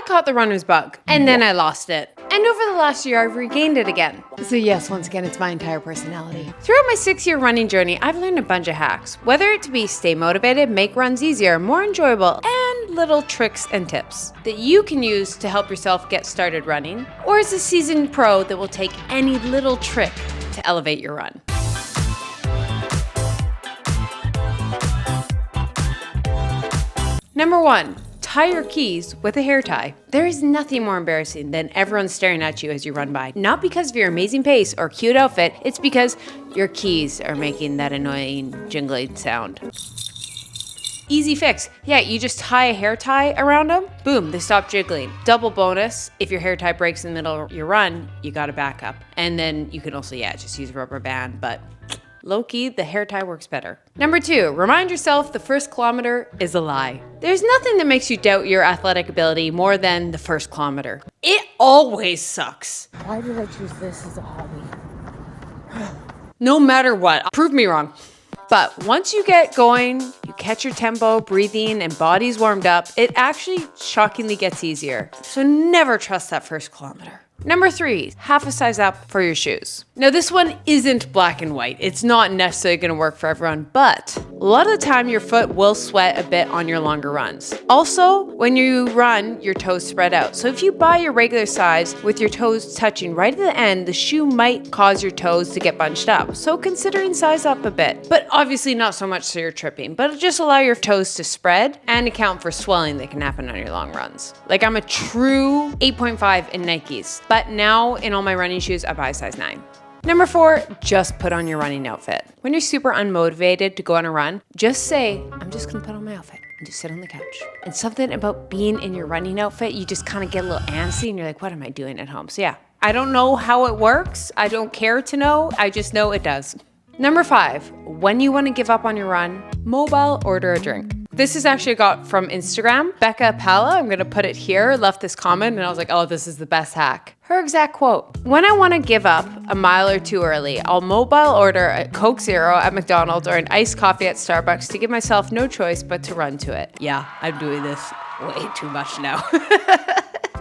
caught the runner's bug, and then I lost it. And over the last year, I've regained it again. So yes, once again, it's my entire personality. Throughout my 6-year running journey, I've learned a bunch of hacks, whether it to be stay motivated, make runs easier, more enjoyable, and little tricks and tips that you can use to help yourself get started running, or as a seasoned pro that will take any little trick to elevate your run. Number 1. Tie your keys with a hair tie. There is nothing more embarrassing than everyone staring at you as you run by. Not because of your amazing pace or cute outfit, it's because your keys are making that annoying jingling sound. Easy fix. Yeah, you just tie a hair tie around them. Boom, they stop jiggling. Double bonus, if your hair tie breaks in the middle of your run, you got a backup. And then you can also, just use a rubber band, but low-key, the hair tie works better. Number 2, remind yourself the first kilometer is a lie. There's nothing that makes you doubt your athletic ability more than the first kilometer. It always sucks. Why did I choose this as a hobby? No matter what, prove me wrong. But once you get going, you catch your tempo, breathing, and body's warmed up, it actually shockingly gets easier. So never trust that first kilometer. Number 3, half a size up for your shoes. Now this one isn't black and white. It's not necessarily gonna work for everyone, but a lot of the time your foot will sweat a bit on your longer runs. Also, when you run, your toes spread out. So if you buy your regular size with your toes touching right at the end, the shoe might cause your toes to get bunched up. So considering size up a bit, but obviously not so much so you're tripping, but just allow your toes to spread and account for swelling that can happen on your long runs. Like I'm a true 8.5 in Nikes, but now in all my running shoes, I buy a size 9. Number 4, just put on your running outfit. When you're super unmotivated to go on a run, just say, I'm just gonna put on my outfit and just sit on the couch. And something about being in your running outfit, you just kind of get a little antsy and you're like, what am I doing at home? So yeah, I don't know how it works. I don't care to know. I just know it does. Number 5, when you want to give up on your run, mobile order a drink. This is actually got from Instagram. Becca Pala, I'm gonna put it here, left this comment and I was like, oh, this is the best hack. Her exact quote, when I wanna give up a mile or two early, I'll mobile order a Coke Zero at McDonald's or an iced coffee at Starbucks to give myself no choice but to run to it. Yeah, I'm doing this way too much now.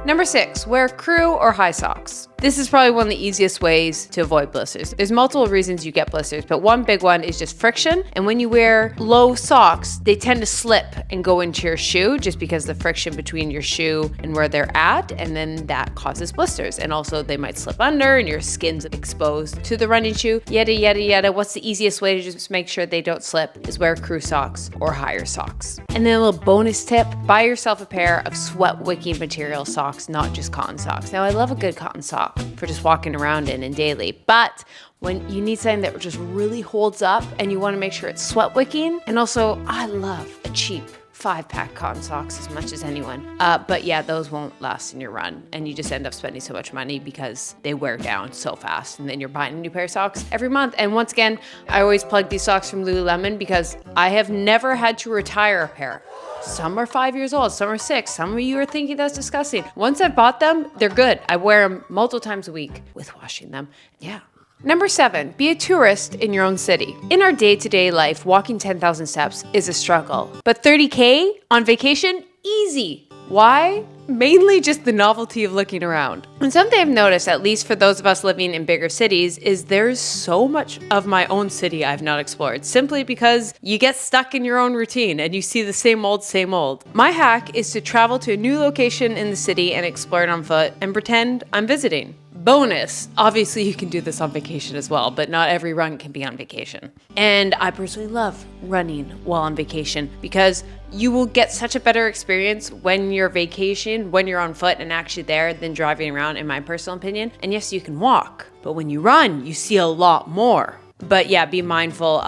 Number 6, wear crew or high socks. This is probably one of the easiest ways to avoid blisters. There's multiple reasons you get blisters, but one big one is just friction. And when you wear low socks, they tend to slip and go into your shoe just because the friction between your shoe and where they're at, and then that causes blisters. And also they might slip under and your skin's exposed to the running shoe, yada, yada, yada. What's the easiest way to just make sure they don't slip is wear crew socks or higher socks. And then a little bonus tip, buy yourself a pair of sweat wicking material socks, not just cotton socks. Now I love a good cotton sock for just walking around in daily, but when you need something that just really holds up and you want to make sure it's sweat wicking, and also I love a cheap 5-pack cotton socks as much as anyone. But yeah, those won't last in your run and you just end up spending so much money because they wear down so fast and then you're buying a new pair of socks every month. And once again, I always plug these socks from Lululemon because I have never had to retire a pair. Some are 5 years old, some are 6. Some of you are thinking that's disgusting. Once I've bought them, they're good. I wear them multiple times a week with washing them. Yeah. Number 7, be a tourist in your own city. In our day-to-day life, walking 10,000 steps is a struggle. But 30K on vacation, easy. Why? Mainly just the novelty of looking around. And something I've noticed, at least for those of us living in bigger cities, is there's so much of my own city I've not explored, simply because you get stuck in your own routine and you see the same old, same old. My hack is to travel to a new location in the city and explore it on foot and pretend I'm visiting. Bonus, obviously you can do this on vacation as well, but not every run can be on vacation. And I personally love running while on vacation because you will get such a better experience when you're vacation, when you're on foot and actually there than driving around, in my personal opinion. And yes, you can walk, but when you run, you see a lot more. But yeah, be mindful.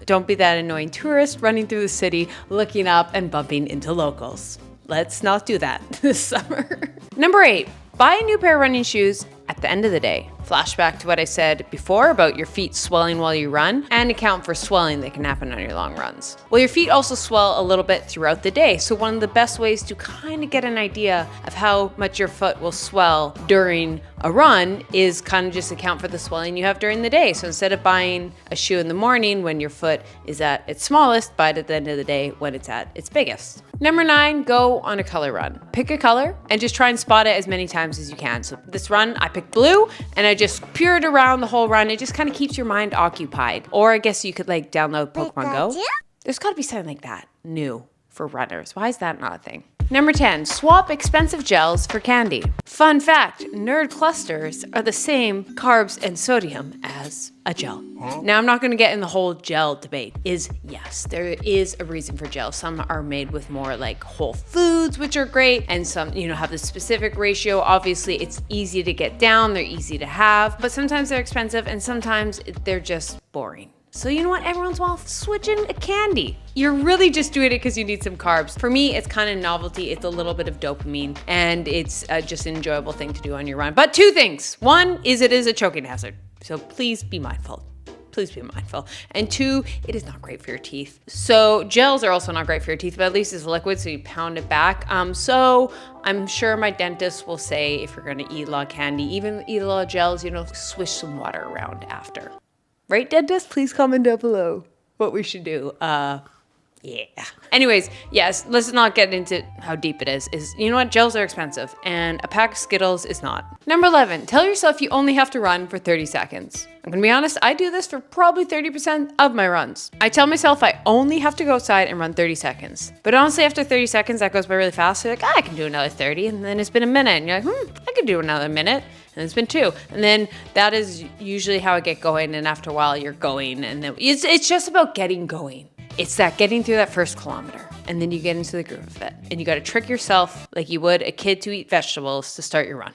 Don't be that annoying tourist running through the city, looking up and bumping into locals. Let's not do that this summer. Number 8, buy a new pair of running shoes at the end of the day. Flashback to what I said before about your feet swelling while you run, and account for swelling that can happen on your long runs. Well, your feet also swell a little bit throughout the day, so one of the best ways to kind of get an idea of how much your foot will swell during a run is kind of just account for the swelling you have during the day. So instead of buying a shoe in the morning when your foot is at its smallest, buy it at the end of the day when it's at its biggest. Number 9, go on a color run. Pick a color and just try and spot it as many times as you can. So this run, I picked blue and I just peered around the whole run. It just kind of keeps your mind occupied. Or I guess you could like download Pokemon Go. There's gotta be something like that new for runners. Why is that not a thing? Number 10, swap expensive gels for candy. Fun fact, nerd clusters are the same carbs and sodium as a gel. Now, I'm not gonna get in the whole gel debate. Yes, there is a reason for gel. Some are made with more like whole foods, which are great, and some, have the specific ratio. Obviously, it's easy to get down, they're easy to have, but sometimes they're expensive and sometimes they're just boring. So you know what, every once in a while, switch in a candy. You're really just doing it because you need some carbs. For me, it's kind of novelty. It's a little bit of dopamine, and it's just an enjoyable thing to do on your run. But 2 things. 1 is it is a choking hazard. So please be mindful. Please be mindful. And 2, it is not great for your teeth. So gels are also not great for your teeth, but at least it's liquid, so you pound it back. So I'm sure my dentist will say if you're gonna eat a lot of candy, even eat a lot of gels, swish some water around after. Right, dentist? Please comment down below what we should do. Yeah. Anyways, yes, let's not get into how deep it is. You know what? Gels are expensive, and a pack of Skittles is not. Number 11, tell yourself you only have to run for 30 seconds. I'm gonna be honest, I do this for probably 30% of my runs. I tell myself I only have to go outside and run 30 seconds. But honestly, after 30 seconds, that goes by really fast. So you're like, I can do another 30, and then it's been a minute, and you're like, I can do another minute. And it's been 2. And then that is usually how I get going. And after a while, you're going. And then it's just about getting going. It's that getting through that first kilometer. And then you get into the groove of it. And you got to trick yourself like you would a kid to eat vegetables to start your run.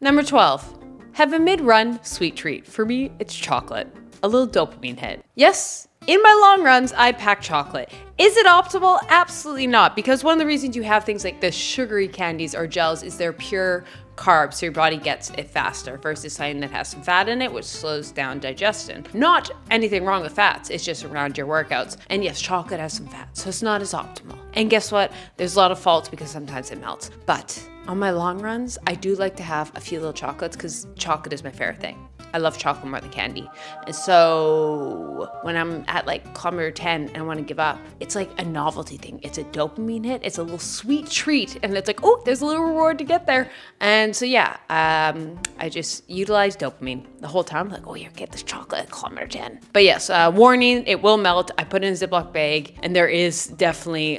Number 12, have a mid-run sweet treat. For me, it's chocolate. A little dopamine hit. Yes, in my long runs, I pack chocolate. Is it optimal? Absolutely not. Because one of the reasons you have things like the sugary candies or gels is they're pure carbs, so your body gets it faster versus something that has some fat in it, which slows down digestion. Not anything wrong with fats, it's just around your workouts. And yes, chocolate has some fat, so it's not as optimal. And guess what? There's a lot of faults because sometimes it melts. But on my long runs, I do like to have a few little chocolates because chocolate is my favorite thing. I love chocolate more than candy. And so when I'm at like kilometer 10 and I want to give up, it's like a novelty thing. It's a dopamine hit. It's a little sweet treat. And it's like, oh, there's a little reward to get there. And so yeah, I just utilize dopamine the whole time. Like, oh, get this chocolate at kilometer 10. But yes, warning, it will melt. I put it in a Ziploc bag, and there is definitely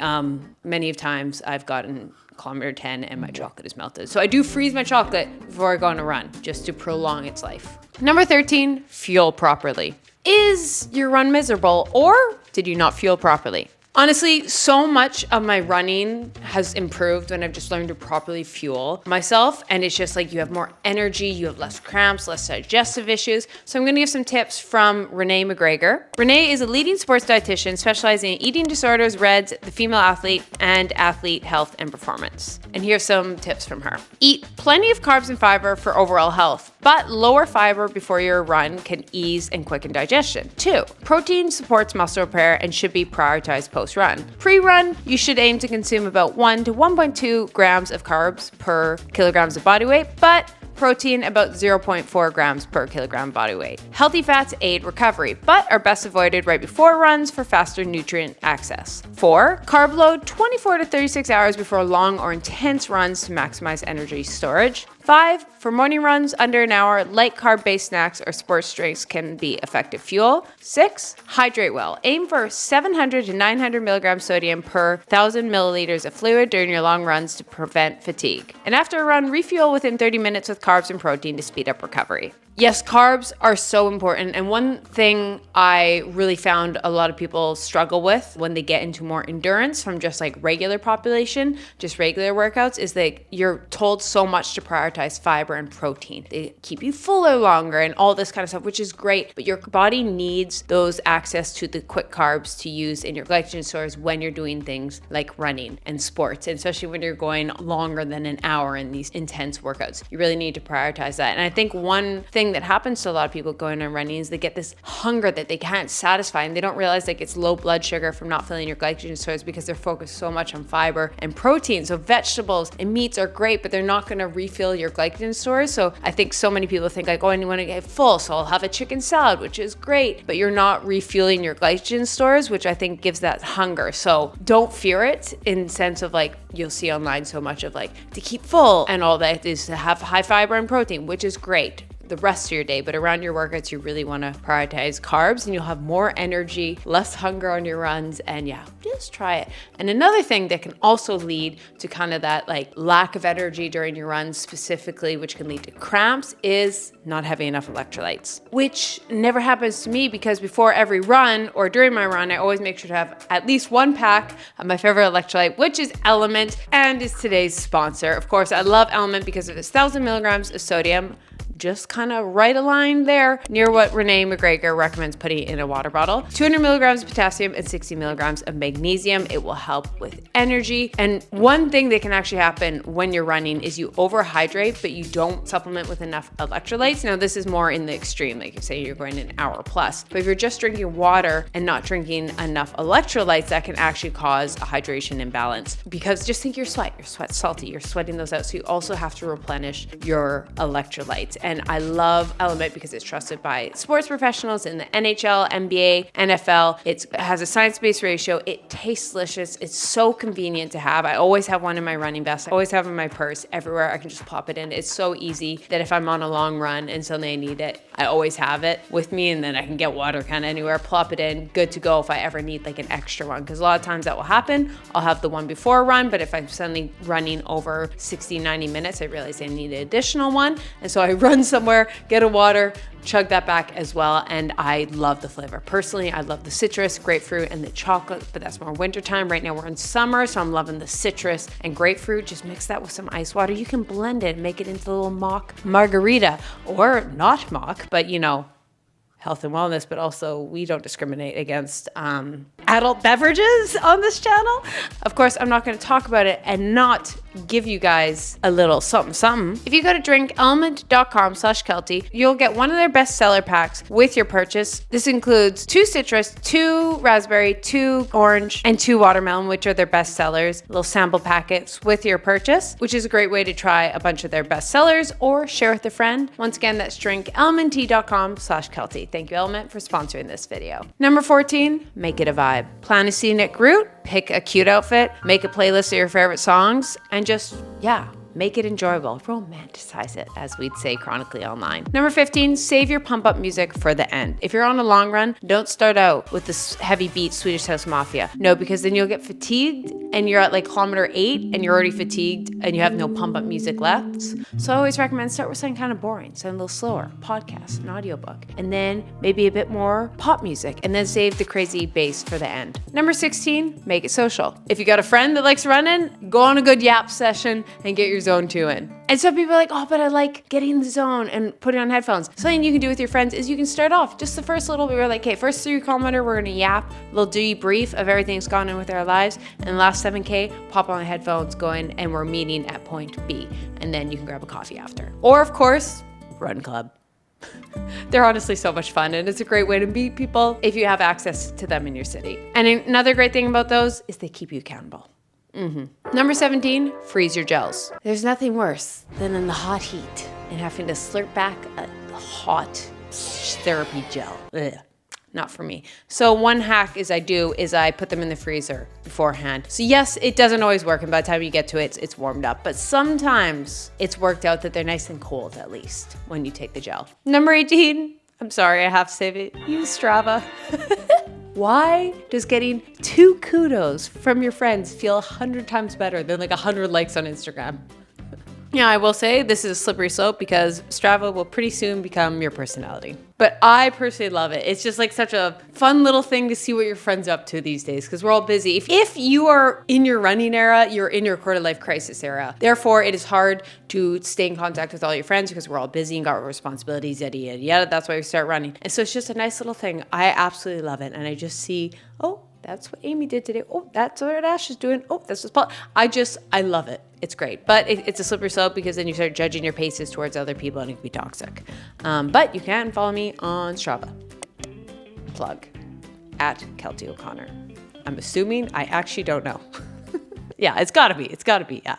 many of times I've gotten kilometer 10 and my chocolate is melted. So I do freeze my chocolate before I go on a run just to prolong its life. Number 13, fuel properly. Is your run miserable, or did you not fuel properly? Honestly, so much of my running has improved when I've just learned to properly fuel myself. And it's just like you have more energy, you have less cramps, less digestive issues. So I'm gonna give some tips from Renee McGregor. Renee is a leading sports dietitian specializing in eating disorders, RED-S, the female athlete, and athlete health and performance. And here's some tips from her. Eat plenty of carbs and fiber for overall health, but lower fiber before your run can ease and quicken digestion. 2, protein supports muscle repair and should be prioritized post-run. Pre-run, you should aim to consume about 1 to 1.2 grams of carbs per kilograms of body weight, but protein about 0.4 grams per kilogram body weight. Healthy fats aid recovery, but are best avoided right before runs for faster nutrient access. 4, carb load 24 to 36 hours before long or intense runs to maximize energy storage. 5, for morning runs under an hour, light carb-based snacks or sports drinks can be effective fuel. 6, hydrate well. Aim for 700 to 900 milligrams sodium per 1,000 milliliters of fluid during your long runs to prevent fatigue. And after a run, refuel within 30 minutes with carbs and protein to speed up recovery. Yes, carbs are so important. And one thing I really found a lot of people struggle with when they get into more endurance from just like regular population, just regular workouts, is that you're told so much to prioritize fiber and protein. They keep you fuller longer and all this kind of stuff, which is great. But your body needs those access to the quick carbs to use in your glycogen stores when you're doing things like running and sports, and especially when you're going longer than an hour in these intense workouts. You really need to prioritize that. And I think one thing that happens to a lot of people going on running is they get this hunger that they can't satisfy, and they don't realize like it's low blood sugar from not filling your glycogen stores because they're focused so much on fiber and protein. So vegetables and meats are great, but they're not going to refill your glycogen stores. So I think so many people think like, oh, I want to get full, so I'll have a chicken salad, which is great, but you're not refueling your glycogen stores, which I think gives that hunger. So don't fear it, in the sense of like, you'll see online so much of like to keep full and all that is to have high fiber and protein, which is great the rest of your day, but around your workouts, you really want to prioritize carbs and you'll have more energy, less hunger on your runs, and yeah, just try it. And another thing that can also lead to kind of that like lack of energy during your runs specifically, which can lead to cramps, is not having enough electrolytes, which never happens to me because before every run or during my run, I always make sure to have at least one pack of my favorite electrolyte, which is Element, and is today's sponsor. Of course, I love Element because of its 1,000 milligrams of sodium, just kind of right aligned there near what Renee McGregor recommends putting in a water bottle. 200 milligrams of potassium and 60 milligrams of magnesium. It will help with energy. And one thing that can actually happen when you're running is you overhydrate, but you don't supplement with enough electrolytes. Now, this is more in the extreme, like you say you're going an hour plus. But if you're just drinking water and not drinking enough electrolytes, that can actually cause a hydration imbalance. Because just think your sweat's salty, you're sweating those out. So you also have to replenish your electrolytes. And I love Element because it's trusted by sports professionals in the NHL, NBA, NFL. It has a science-based ratio. It tastes delicious. It's so convenient to have. I always have one in my running vest. I always have it in my purse. Everywhere I can just pop it in. It's so easy that if I'm on a long run and suddenly I need it, I always have it with me, and then I can get water kind of anywhere, plop it in, good to go if I ever need like an extra one. Because a lot of times that will happen. I'll have the one before a run, but if I'm suddenly running over 60, 90 minutes, I realize I need an additional one. And so I run somewhere, get a water, chug that back as well. And I love the flavor. Personally, I love the citrus, grapefruit, and the chocolate, but that's more wintertime. Right now we're in summer, so I'm loving the citrus and grapefruit. Just mix that with some ice water. You can blend it and make it into a little mock margarita, or not mock, but you know, health and wellness, but also we don't discriminate against adult beverages on this channel. Of course, I'm not going to talk about it and not give you guys a little something. If you go to drinkelement.com/Keltie, you'll get one of their bestseller packs with your purchase. This includes 2 citrus, 2 raspberry, 2 orange, and 2 watermelon, which are their best sellers. Little sample packets with your purchase, which is a great way to try a bunch of their best sellers or share with a friend. Once again, that's drinkelement.com/Keltie. Thank you, Element, for sponsoring this video. Number 14, make it a vibe. Plan a scenic route, pick a cute outfit, make a playlist of your favorite songs, and just, make it enjoyable. Romanticize it, as we'd say chronically online. Number 15, save your pump up music for the end. If you're on a long run, don't start out with this heavy beat Swedish House Mafia. No, because then you'll get fatigued and you're at like kilometer 8 and you're already fatigued and you have no pump up music left. So I always recommend start with something kind of boring, something a little slower, podcast, an audiobook, and then maybe a bit more pop music, and then save the crazy bass for the end. Number 16, make it social. If you got a friend that likes running, go on a good yap session and get your zone 2 in. And some people are like, oh, but I like getting in the zone and putting on headphones. Something you can do with your friends is you can start off just the first little bit. We're like, okay, first 3 kilometer, we're gonna yap, a little debrief of everything that's gone on with our lives. And the last 7K, pop on the headphones, go in, and we're meeting at point B. And then you can grab a coffee after. Or of course, run club. They're honestly so much fun, and it's a great way to meet people if you have access to them in your city. And another great thing about those is they keep you accountable. Number 17, freeze your gels. There's nothing worse than in the hot heat and having to slurp back a hot therapy gel. Ugh. Not for me. So one hack I put them in the freezer beforehand. So yes, it doesn't always work, and by the time you get to it, it's warmed up. But sometimes it's worked out that they're nice and cold, at least, when you take the gel. Number 18, I'm sorry, I have to save it. Use Strava. Why does getting 2 kudos from your friends feel 100 times better than like 100 likes on Instagram? Yeah, I will say this is a slippery slope because Strava will pretty soon become your personality. But I personally love it. It's just like such a fun little thing to see what your friends are up to these days because we're all busy. If you are in your running era, you're in your quarter life crisis era. Therefore, it is hard to stay in contact with all your friends because we're all busy and got responsibilities, yada, yada, yada. That's why we start running. And so it's just a nice little thing. I absolutely love it. And I just see, oh, that's what Amy did today. Oh, that's what Ash is doing. Oh, that's what Paul. I love it. It's great. But it's a slippery slope because then you start judging your paces towards other people and it can be toxic. But you can follow me on Strava. Plug. At Keltie O'Connor. I'm assuming. I actually don't know. Yeah, it's gotta be. Yeah.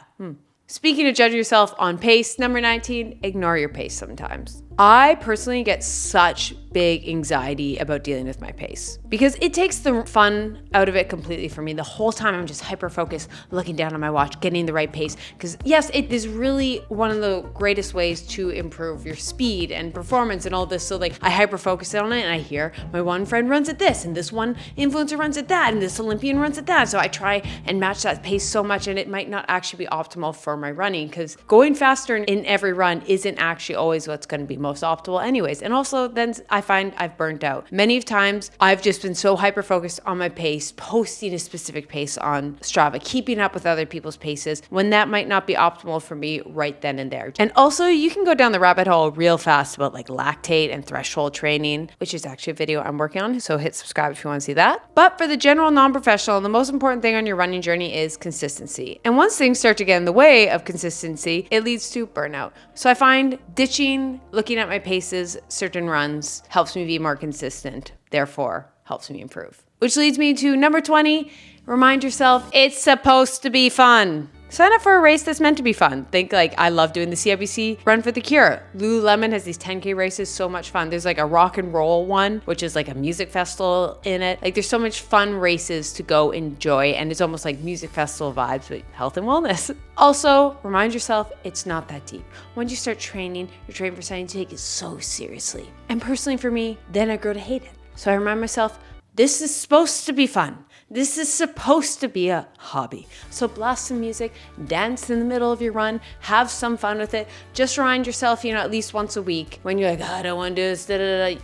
Speaking of judging yourself on pace, number 19, ignore your pace sometimes. I personally get such big anxiety about dealing with my pace because it takes the fun out of it completely for me. The whole time I'm just hyper focused, looking down on my watch, getting the right pace. Because yes, it is really one of the greatest ways to improve your speed and performance and all this. So like I hyper focus on it and I hear my one friend runs at this and this one influencer runs at that and this Olympian runs at that. So I try and match that pace so much and it might not actually be optimal for my running because going faster in every run isn't actually always what's going to be most optimal anyways. And also then I find I've burnt out. Many times I've just been so hyper focused on my pace, posting a specific pace on Strava, keeping up with other people's paces when that might not be optimal for me right then and there. And also you can go down the rabbit hole real fast about like lactate and threshold training, which is actually a video I'm working on. So hit subscribe if you want to see that. But for the general non-professional, the most important thing on your running journey is consistency. And once things start to get in the way of consistency, it leads to burnout. So I find ditching, looking at my paces, certain runs helps me be more consistent, therefore helps me improve. Which leads me to number 20, remind yourself it's supposed to be fun. Sign up for a race that's meant to be fun. Think like, I love doing the CIBC Run for the Cure. Lululemon has these 10K races, so much fun. There's like a rock and roll one, which is like a music festival in it. Like there's so much fun races to go enjoy and it's almost like music festival vibes, but health and wellness. Also, remind yourself it's not that deep. Once you start training, you're training for something you take it so seriously. And personally for me, then I grow to hate it. So I remind myself, this is supposed to be fun. This is supposed to be a hobby. So blast some music, dance in the middle of your run, have some fun with it. Just remind yourself, at least once a week when you're like, I don't want to do this,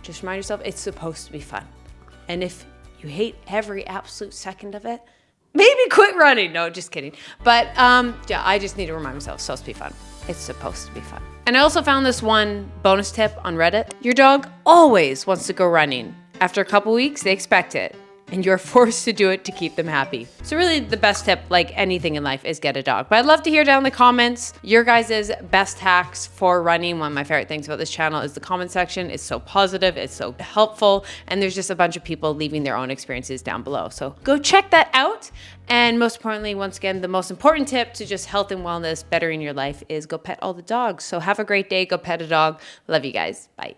just remind yourself it's supposed to be fun. And if you hate every absolute second of it, maybe quit running. No, just kidding. But yeah, I just need to remind myself it's supposed to be fun. It's supposed to be fun. And I also found this one bonus tip on Reddit. Your dog always wants to go running. After a couple weeks, they expect it. And you're forced to do it to keep them happy. So really the best tip, like anything in life, is get a dog. But I'd love to hear down in the comments your guys' best hacks for running. One of my favorite things about this channel is the comment section. It's so positive, it's so helpful, and there's just a bunch of people leaving their own experiences down below. So go check that out. And most importantly, once again, the most important tip to just health and wellness, bettering your life, is go pet all the dogs. So have a great day, go pet a dog. Love you guys, bye.